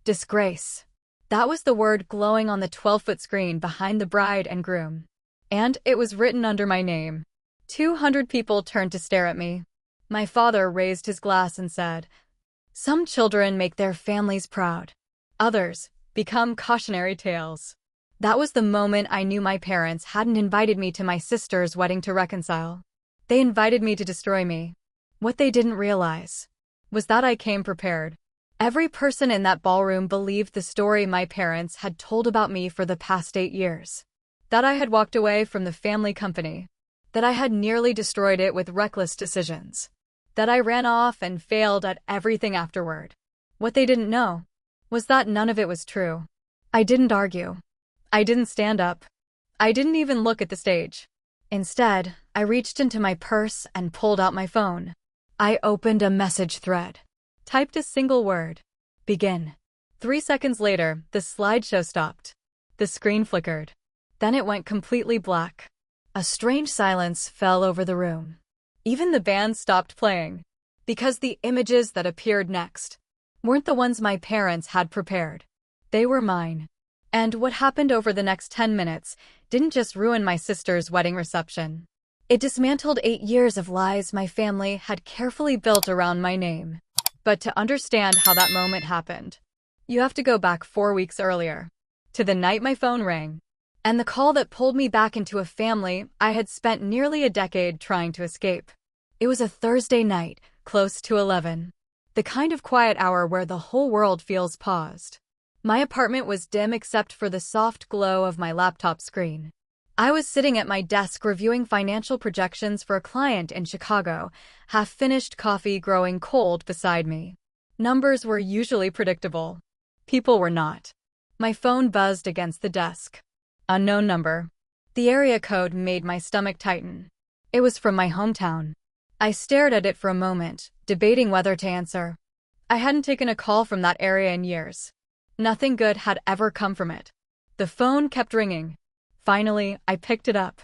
Disgrace. That was the word glowing on the 12-foot screen behind the bride and groom. And it was written under my name. 200 people turned to stare at me. My father raised his glass and said, "Some children make their families proud. Others become cautionary tales." That was the moment I knew my parents hadn't invited me to my sister's wedding to reconcile. They invited me to destroy me. What they didn't realize was that I came prepared. Every person in that ballroom believed the story my parents had told about me for the past 8 years. That I had walked away from the family company. That I had nearly destroyed it with reckless decisions. That I ran off and failed at everything afterward. What they didn't know was that none of it was true. I didn't argue. I didn't stand up. I didn't even look at the stage. Instead, I reached into my purse and pulled out my phone. I opened a message thread. Typed a single word. Begin. 3 seconds later, the slideshow stopped. The screen flickered. Then it went completely black. A strange silence fell over the room. Even the band stopped playing. Because the images that appeared next weren't the ones my parents had prepared. They were mine. And what happened over the next 10 minutes didn't just ruin my sister's wedding reception. It dismantled 8 years of lies my family had carefully built around my name. But to understand how that moment happened, you have to go back 4 weeks earlier, to the night my phone rang, and the call that pulled me back into a family I had spent nearly a decade trying to escape. It was a Thursday night, close to 11. The kind of quiet hour where the whole world feels paused. My apartment was dim except for the soft glow of my laptop screen. I was sitting at my desk reviewing financial projections for a client in Chicago, half-finished coffee growing cold beside me. Numbers were usually predictable. People were not. My phone buzzed against the desk. Unknown number. The area code made my stomach tighten. It was from my hometown. I stared at it for a moment, debating whether to answer. I hadn't taken a call from that area in years. Nothing good had ever come from it. The phone kept ringing. Finally, I picked it up.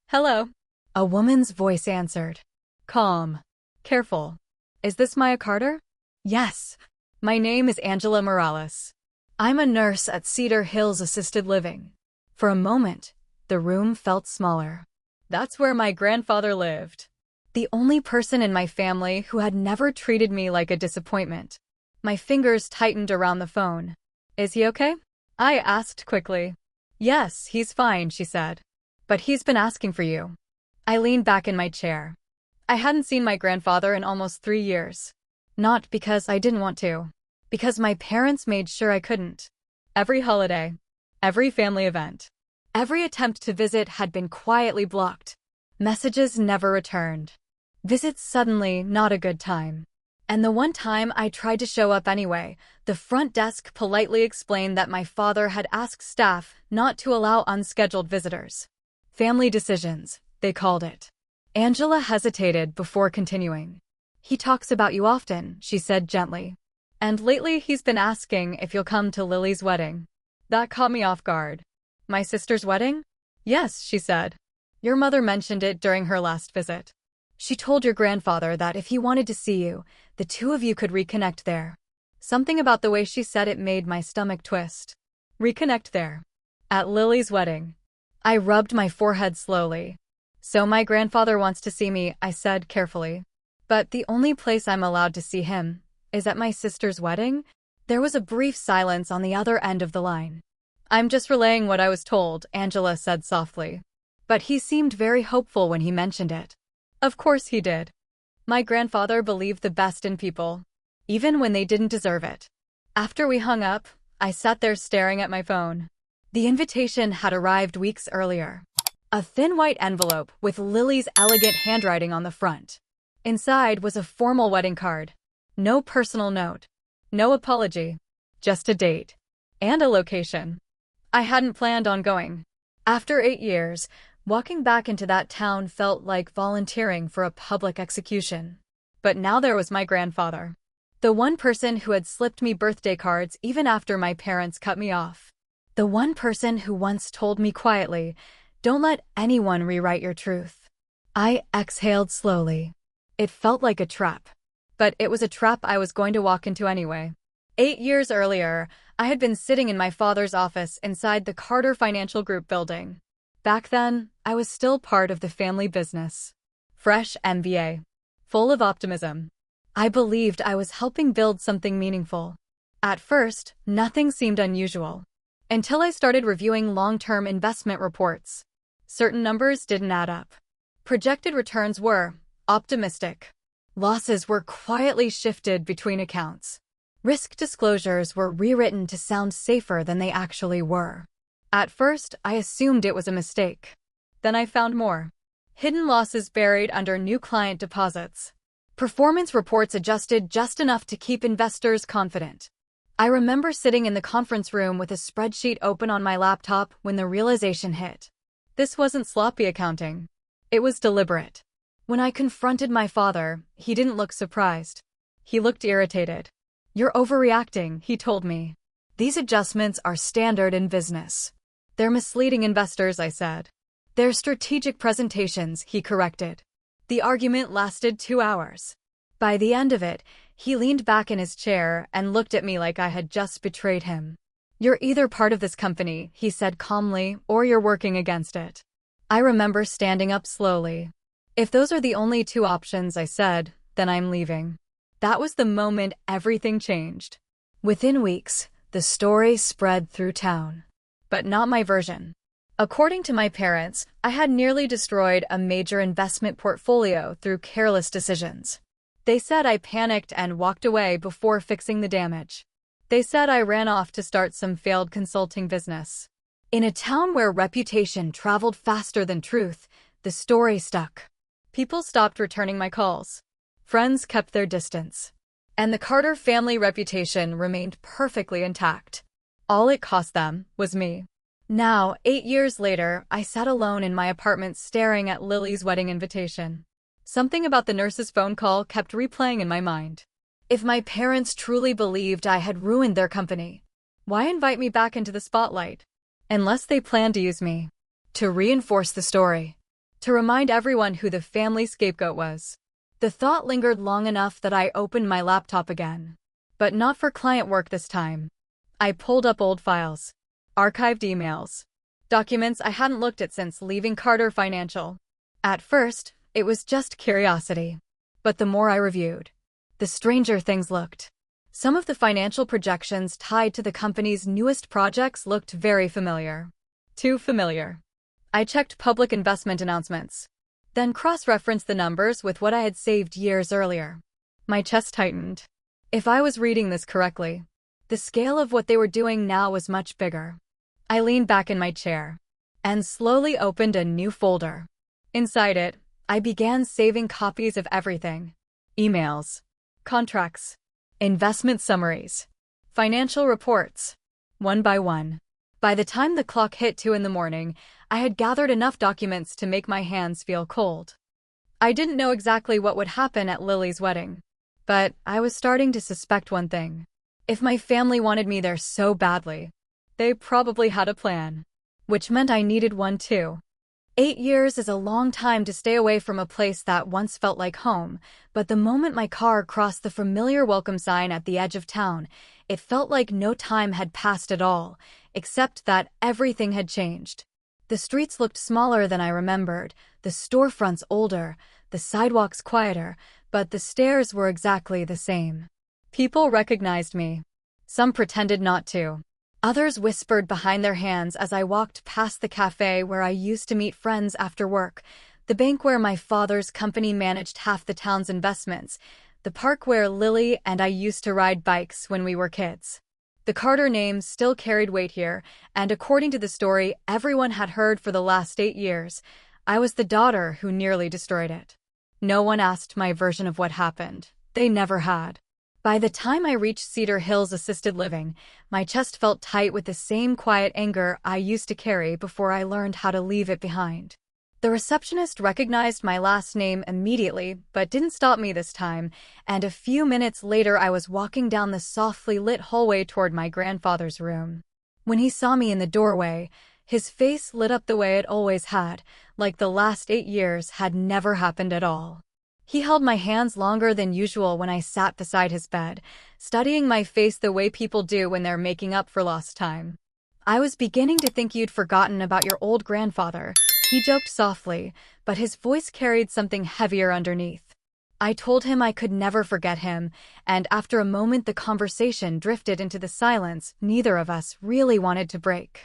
"Hello." A woman's voice answered. Calm. Careful. "Is this Maya Carter?" "Yes. My name is Angela Morales. I'm a nurse at Cedar Hills Assisted Living." For a moment, the room felt smaller. That's where my grandfather lived. The only person in my family who had never treated me like a disappointment. My fingers tightened around the phone. "Is he okay?" I asked quickly. "Yes, he's fine," she said. "But he's been asking for you." I leaned back in my chair. I hadn't seen my grandfather in almost 3 years. Not because I didn't want to. Because my parents made sure I couldn't. Every holiday. Every family event. Every attempt to visit had been quietly blocked. Messages never returned. Visits suddenly not a good time. And the one time I tried to show up anyway, the front desk politely explained that my father had asked staff not to allow unscheduled visitors. Family decisions, they called it. Angela hesitated before continuing. "He talks about you often," she said gently. "And lately he's been asking if you'll come to Lily's wedding." That caught me off guard. "My sister's wedding?" "Yes," she said. "Your mother mentioned it during her last visit. She told your grandfather that if he wanted to see you, the two of you could reconnect there." Something about the way she said it made my stomach twist. Reconnect there. At Lily's wedding. I rubbed my forehead slowly. "So my grandfather wants to see me," I said carefully. "But the only place I'm allowed to see him is at my sister's wedding?" There was a brief silence on the other end of the line. "I'm just relaying what I was told," Angela said softly. "But he seemed very hopeful when he mentioned it." Of course he did. My grandfather believed the best in people, even when they didn't deserve it. After we hung up, I sat there staring at my phone. The invitation had arrived weeks earlier. A thin white envelope with Lily's elegant handwriting on the front. Inside was a formal wedding card. No personal note. No apology. Just a date. And a location. I hadn't planned on going. After 8 years, walking back into that town felt like volunteering for a public execution. But now there was my grandfather. The one person who had slipped me birthday cards even after my parents cut me off. The one person who once told me quietly, "Don't let anyone rewrite your truth." I exhaled slowly. It felt like a trap. But it was a trap I was going to walk into anyway. 8 years earlier, I had been sitting in my father's office inside the Carter Financial Group building. Back then, I was still part of the family business. Fresh MBA. Full of optimism. I believed I was helping build something meaningful. At first, nothing seemed unusual. Until I started reviewing long-term investment reports. Certain numbers didn't add up. Projected returns were optimistic. Losses were quietly shifted between accounts. Risk disclosures were rewritten to sound safer than they actually were. At first, I assumed it was a mistake. Then I found more. Hidden losses buried under new client deposits. Performance reports adjusted just enough to keep investors confident. I remember sitting in the conference room with a spreadsheet open on my laptop when the realization hit. This wasn't sloppy accounting. It was deliberate. When I confronted my father, he didn't look surprised. He looked irritated. "You're overreacting," he told me. "These adjustments are standard in business." "They're misleading investors," I said. "They're strategic presentations," he corrected. The argument lasted 2 hours. By the end of it, he leaned back in his chair and looked at me like I had just betrayed him. "You're either part of this company," he said calmly, "or you're working against it." I remember standing up slowly. "If those are the only two options," I said, "then I'm leaving." That was the moment everything changed. Within weeks, the story spread through town. But not my version. According to my parents, I had nearly destroyed a major investment portfolio through careless decisions. They said I panicked and walked away before fixing the damage. They said I ran off to start some failed consulting business. In a town where reputation traveled faster than truth, the story stuck. People stopped returning my calls. Friends kept their distance. And the Carter family reputation remained perfectly intact. All it cost them was me. Now, 8 years later, I sat alone in my apartment staring at Lily's wedding invitation. Something about the nurse's phone call kept replaying in my mind. If my parents truly believed I had ruined their company, why invite me back into the spotlight? Unless they planned to use me. To reinforce the story. To remind everyone who the family scapegoat was. The thought lingered long enough that I opened my laptop again. But not for client work this time. I pulled up old files. Archived emails. Documents I hadn't looked at since leaving Carter Financial. At first, it was just curiosity. But the more I reviewed, the stranger things looked. Some of the financial projections tied to the company's newest projects looked very familiar. Too familiar. I checked public investment announcements. Then cross-referenced the numbers with what I had saved years earlier. My chest tightened. If I was reading this correctly, the scale of what they were doing now was much bigger. I leaned back in my chair and slowly opened a new folder. Inside it, I began saving copies of everything. Emails, contracts, investment summaries, financial reports, one by one. By the time the clock hit 2 in the morning, I had gathered enough documents to make my hands feel cold. I didn't know exactly what would happen at Lily's wedding, but I was starting to suspect one thing. If my family wanted me there so badly, they probably had a plan, which meant I needed one too. 8 years is a long time to stay away from a place that once felt like home, but the moment my car crossed the familiar welcome sign at the edge of town, it felt like no time had passed at all, except that everything had changed. The streets looked smaller than I remembered, the storefronts older, the sidewalks quieter, but the stairs were exactly the same. People recognized me. Some pretended not to. Others whispered behind their hands as I walked past the cafe where I used to meet friends after work, the bank where my father's company managed half the town's investments, the park where Lily and I used to ride bikes when we were kids. The Carter name still carried weight here, and according to the story everyone had heard for the last 8 years, I was the daughter who nearly destroyed it. No one asked my version of what happened. They never had. By the time I reached Cedar Hills Assisted Living, my chest felt tight with the same quiet anger I used to carry before I learned how to leave it behind. The receptionist recognized my last name immediately, but didn't stop me this time, and a few minutes later I was walking down the softly lit hallway toward my grandfather's room. When he saw me in the doorway, his face lit up the way it always had, like the last 8 years had never happened at all. He held my hands longer than usual when I sat beside his bed, studying my face the way people do when they're making up for lost time. I was beginning to think you'd forgotten about your old grandfather, he joked softly, but his voice carried something heavier underneath. I told him I could never forget him, and after a moment the conversation drifted into the silence neither of us really wanted to break.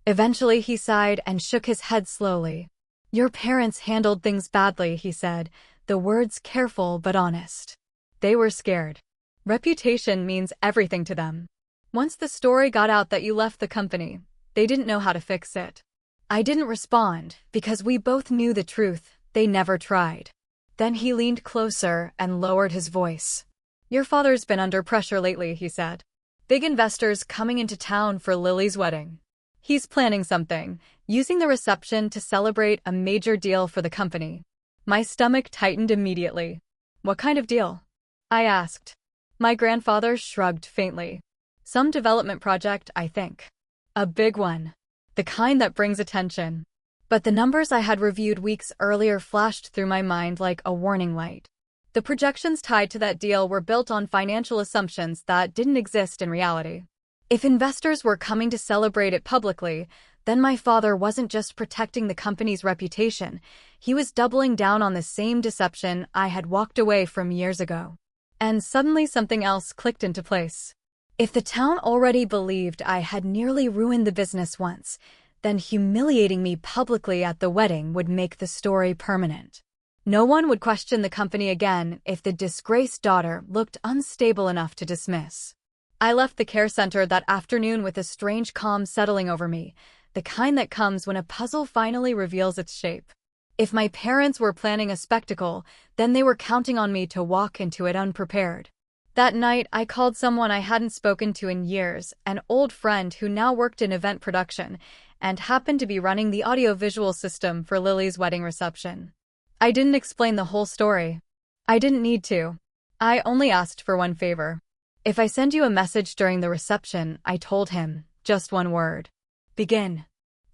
Eventually he sighed and shook his head slowly. Your parents handled things badly, he said, the words careful but honest. They were scared. Reputation means everything to them. Once the story got out that you left the company, they didn't know how to fix it. I didn't respond, because we both knew the truth, they never tried. Then he leaned closer and lowered his voice. Your father's been under pressure lately, he said. Big investors coming into town for Lily's wedding. He's planning something, using the reception to celebrate a major deal for the company. My stomach tightened immediately. What kind of deal? I asked. My grandfather shrugged faintly. Some development project, I think. A big one. The kind that brings attention. But the numbers I had reviewed weeks earlier flashed through my mind like a warning light. The projections tied to that deal were built on financial assumptions that didn't exist in reality. If investors were coming to celebrate it publicly, then my father wasn't just protecting the company's reputation, he was doubling down on the same deception I had walked away from years ago. And suddenly something else clicked into place. If the town already believed I had nearly ruined the business once, then humiliating me publicly at the wedding would make the story permanent. No one would question the company again if the disgraced daughter looked unstable enough to dismiss. I left the care center that afternoon with a strange calm settling over me, the kind that comes when a puzzle finally reveals its shape. If my parents were planning a spectacle, then they were counting on me to walk into it unprepared. That night, I called someone I hadn't spoken to in years, an old friend who now worked in event production, and happened to be running the audio-visual system for Lily's wedding reception. I didn't explain the whole story. I didn't need to. I only asked for one favor. If I send you a message during the reception, I told him, just one word. Begin.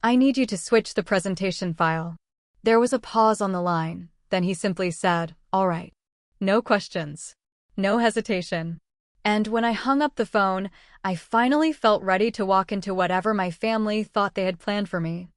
I need you to switch the presentation file. There was a pause on the line, then he simply said, all right. No questions. No hesitation. And when I hung up the phone, I finally felt ready to walk into whatever my family thought they had planned for me.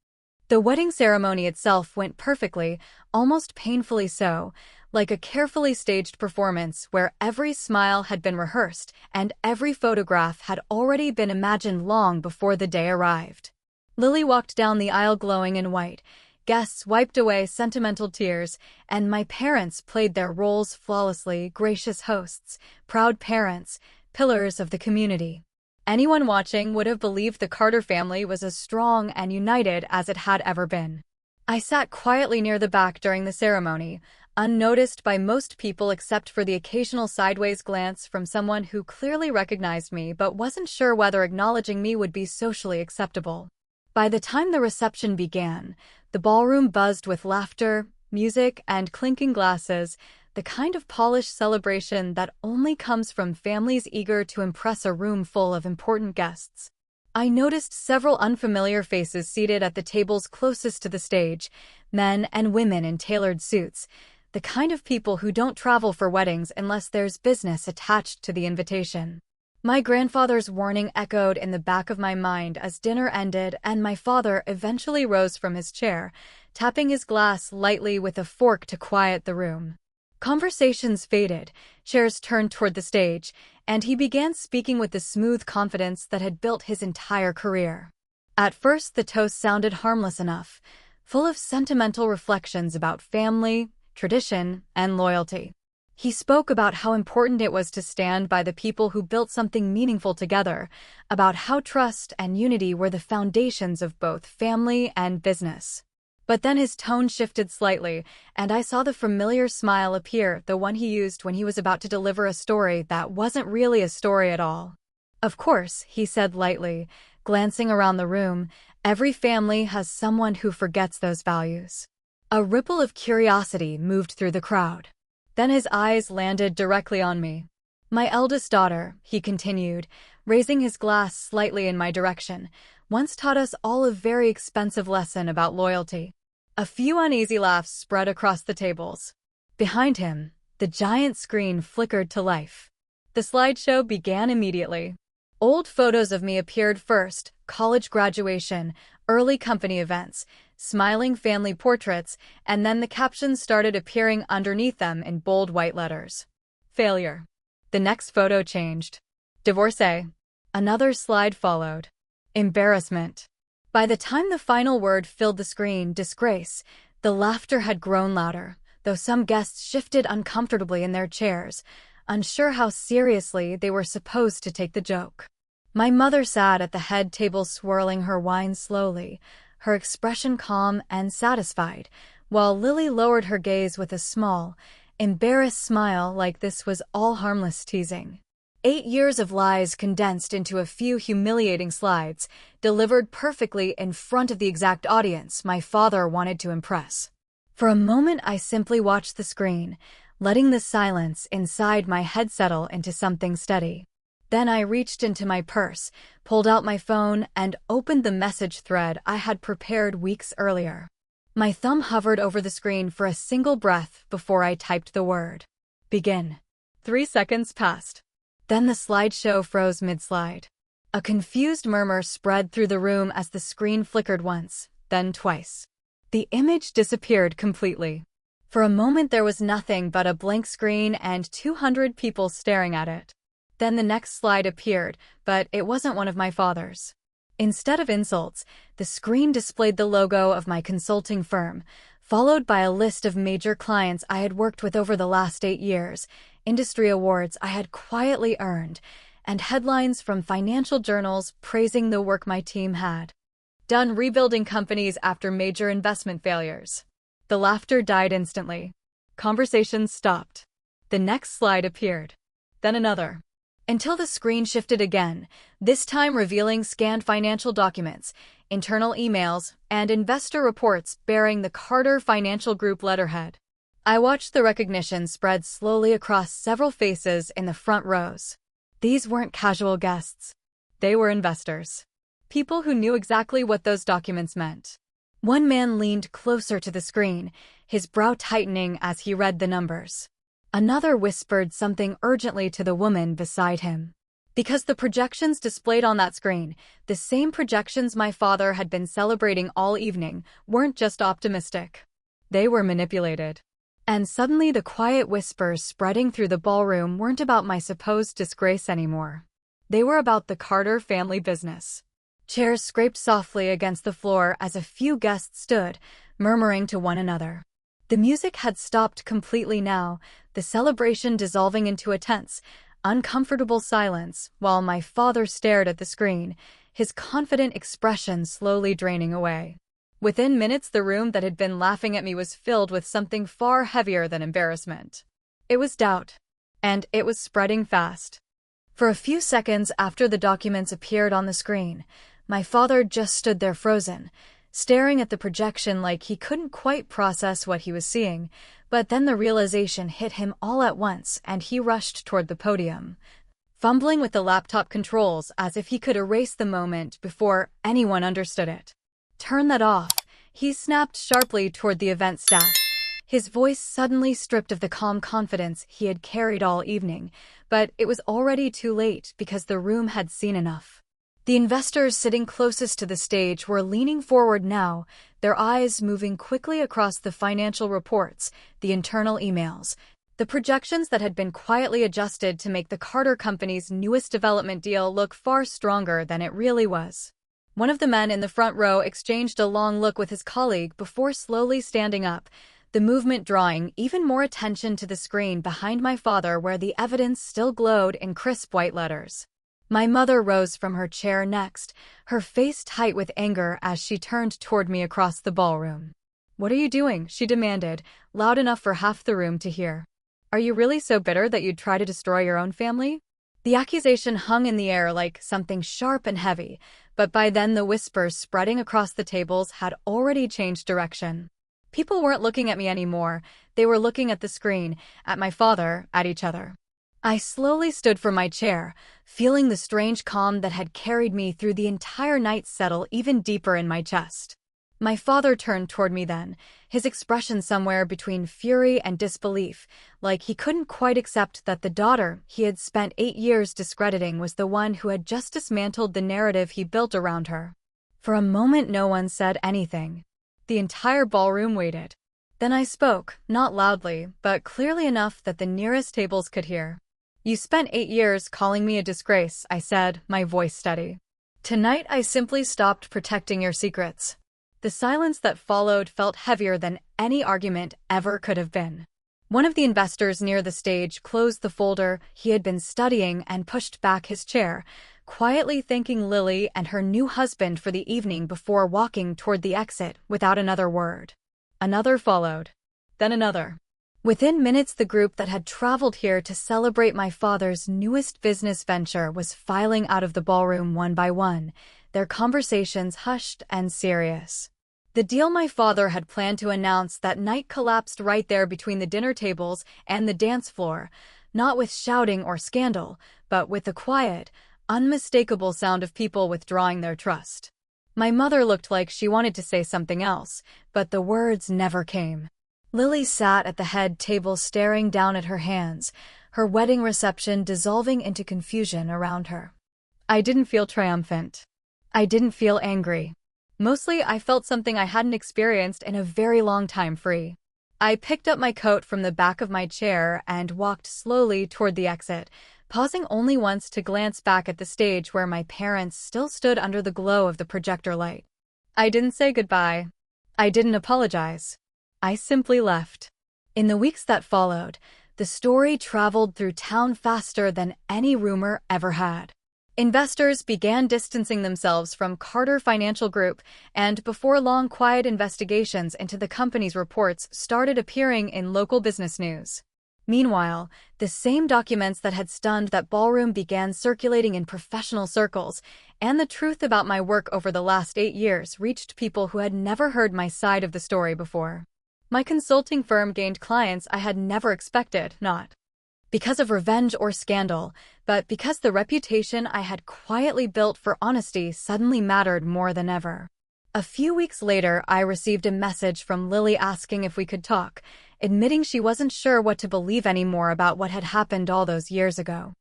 The wedding ceremony itself went perfectly, almost painfully so, like a carefully staged performance where every smile had been rehearsed and every photograph had already been imagined long before the day arrived. Lily walked down the aisle glowing in white. Guests wiped away sentimental tears, and my parents played their roles flawlessly, gracious hosts, proud parents, pillars of the community. Anyone watching would have believed the Carter family was as strong and united as it had ever been. I sat quietly near the back during the ceremony, unnoticed by most people except for the occasional sideways glance from someone who clearly recognized me but wasn't sure whether acknowledging me would be socially acceptable. By the time the reception began, the ballroom buzzed with laughter, music, and clinking glasses, the kind of polished celebration that only comes from families eager to impress a room full of important guests. I noticed several unfamiliar faces seated at the tables closest to the stage, men and women in tailored suits, the kind of people who don't travel for weddings unless there's business attached to the invitation. My grandfather's warning echoed in the back of my mind as dinner ended and my father eventually rose from his chair, tapping his glass lightly with a fork to quiet the room. Conversations faded, chairs turned toward the stage, and he began speaking with the smooth confidence that had built his entire career. At first, the toast sounded harmless enough, full of sentimental reflections about family, tradition, and loyalty. He spoke about how important it was to stand by the people who built something meaningful together, about how trust and unity were the foundations of both family and business. But then his tone shifted slightly, and I saw the familiar smile appear, the one he used when he was about to deliver a story that wasn't really a story at all. Of course, he said lightly, glancing around the room, every family has someone who forgets those values. A ripple of curiosity moved through the crowd. Then his eyes landed directly on me. My eldest daughter, he continued, raising his glass slightly in my direction, once taught us all a very expensive lesson about loyalty. A few uneasy laughs spread across the tables. Behind him, The giant screen flickered to life. The slideshow began immediately. Old photos of me appeared first: college graduation, early company events, smiling family portraits, and then the captions started appearing underneath them in bold white letters. Failure. The next photo changed. Divorcee. Another slide followed. Embarrassment. By the time the final word filled the screen, disgrace, the laughter had grown louder, though some guests shifted uncomfortably in their chairs, unsure how seriously they were supposed to take the joke. My mother sat at the head table swirling her wine slowly, her expression calm and satisfied, while Lily lowered her gaze with a small, embarrassed smile like this was all harmless teasing. 8 years of lies condensed into a few humiliating slides, delivered perfectly in front of the exact audience my father wanted to impress. For a moment I simply watched the screen, letting the silence inside my head settle into something steady. Then I reached into my purse, pulled out my phone, and opened the message thread I had prepared weeks earlier. My thumb hovered over the screen for a single breath before I typed the word. Begin. 3 seconds passed. Then the slideshow froze mid-slide. A confused murmur spread through the room as the screen flickered once, then twice. The image disappeared completely. For a moment there was nothing but a blank screen and 200 people staring at it. Then the next slide appeared, but it wasn't one of my father's. Instead of insults, the screen displayed the logo of my consulting firm, followed by a list of major clients I had worked with over the last 8 years, industry awards I had quietly earned, and headlines from financial journals praising the work my team had done rebuilding companies after major investment failures. The laughter died instantly. Conversations stopped. The next slide appeared. Then another. Until the screen shifted again, this time revealing scanned financial documents, internal emails, and investor reports bearing the Carter Financial Group letterhead. I watched the recognition spread slowly across several faces in the front rows. These weren't casual guests. They were investors. People who knew exactly what those documents meant. One man leaned closer to the screen, his brow tightening as he read the numbers. Another whispered something urgently to the woman beside him. Because the projections displayed on that screen, the same projections my father had been celebrating all evening, weren't just optimistic. They were manipulated. And suddenly the quiet whispers spreading through the ballroom weren't about my supposed disgrace anymore. They were about the Carter family business. Chairs scraped softly against the floor as a few guests stood, murmuring to one another. The music had stopped completely now, the celebration dissolving into a tense, uncomfortable silence, while my father stared at the screen, his confident expression slowly draining away. Within minutes, the room that had been laughing at me was filled with something far heavier than embarrassment. It was doubt. And it was spreading fast. For a few seconds after the documents appeared on the screen, my father just stood there frozen, staring at the projection like he couldn't quite process what he was seeing, but then the realization hit him all at once and he rushed toward the podium, fumbling with the laptop controls as if he could erase the moment before anyone understood it. "Turn that off," he snapped sharply toward the event staff, his voice suddenly stripped of the calm confidence he had carried all evening, but it was already too late because the room had seen enough. The investors sitting closest to the stage were leaning forward now, their eyes moving quickly across the financial reports, the internal emails, the projections that had been quietly adjusted to make the Carter Company's newest development deal look far stronger than it really was. One of the men in the front row exchanged a long look with his colleague before slowly standing up, the movement drawing even more attention to the screen behind my father where the evidence still glowed in crisp white letters. My mother rose from her chair next, her face tight with anger as she turned toward me across the ballroom. "What are you doing?" she demanded, loud enough for half the room to hear. "Are you really so bitter that you'd try to destroy your own family?" The accusation hung in the air like something sharp and heavy, but by then the whispers spreading across the tables had already changed direction. People weren't looking at me anymore, they were looking at the screen, at my father, at each other. I slowly stood from my chair, feeling the strange calm that had carried me through the entire night settle even deeper in my chest. My father turned toward me then, his expression somewhere between fury and disbelief, like he couldn't quite accept that the daughter he had spent 8 years discrediting was the one who had just dismantled the narrative he built around her. For a moment no one said anything. The entire ballroom waited. Then I spoke, not loudly, but clearly enough that the nearest tables could hear. "You spent 8 years calling me a disgrace," I said, my voice steady. "Tonight I simply stopped protecting your secrets." The silence that followed felt heavier than any argument ever could have been. One of the investors near the stage closed the folder he had been studying and pushed back his chair, quietly thanking Lily and her new husband for the evening before walking toward the exit without another word. Another followed. Then another. Within minutes, the group that had traveled here to celebrate my father's newest business venture was filing out of the ballroom one by one, their conversations hushed and serious. The deal my father had planned to announce that night collapsed right there between the dinner tables and the dance floor, not with shouting or scandal, but with the quiet, unmistakable sound of people withdrawing their trust. My mother looked like she wanted to say something else, but the words never came. Lily sat at the head table staring down at her hands, her wedding reception dissolving into confusion around her. I didn't feel triumphant. I didn't feel angry. Mostly, I felt something I hadn't experienced in a very long time: free. I picked up my coat from the back of my chair and walked slowly toward the exit, pausing only once to glance back at the stage where my parents still stood under the glow of the projector light. I didn't say goodbye. I didn't apologize. I simply left. In the weeks that followed, the story traveled through town faster than any rumor ever had. Investors began distancing themselves from Carter Financial Group, and before long, quiet investigations into the company's reports started appearing in local business news. Meanwhile, the same documents that had stunned that ballroom began circulating in professional circles, and the truth about my work over the last 8 years reached people who had never heard my side of the story before. My consulting firm gained clients I had never expected, not because of revenge or scandal, but because the reputation I had quietly built for honesty suddenly mattered more than ever. A few weeks later, I received a message from Lily asking if we could talk, admitting she wasn't sure what to believe anymore about what had happened all those years ago.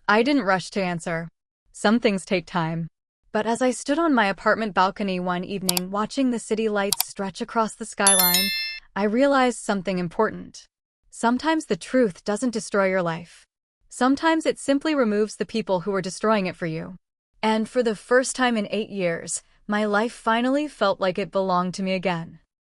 I didn't rush to answer. Some things take time. But as I stood on my apartment balcony one evening watching the city lights stretch across the skyline, I realized something important. Sometimes the truth doesn't destroy your life. Sometimes it simply removes the people who are destroying it for you. And for the first time in 8 years, my life finally felt like it belonged to me again.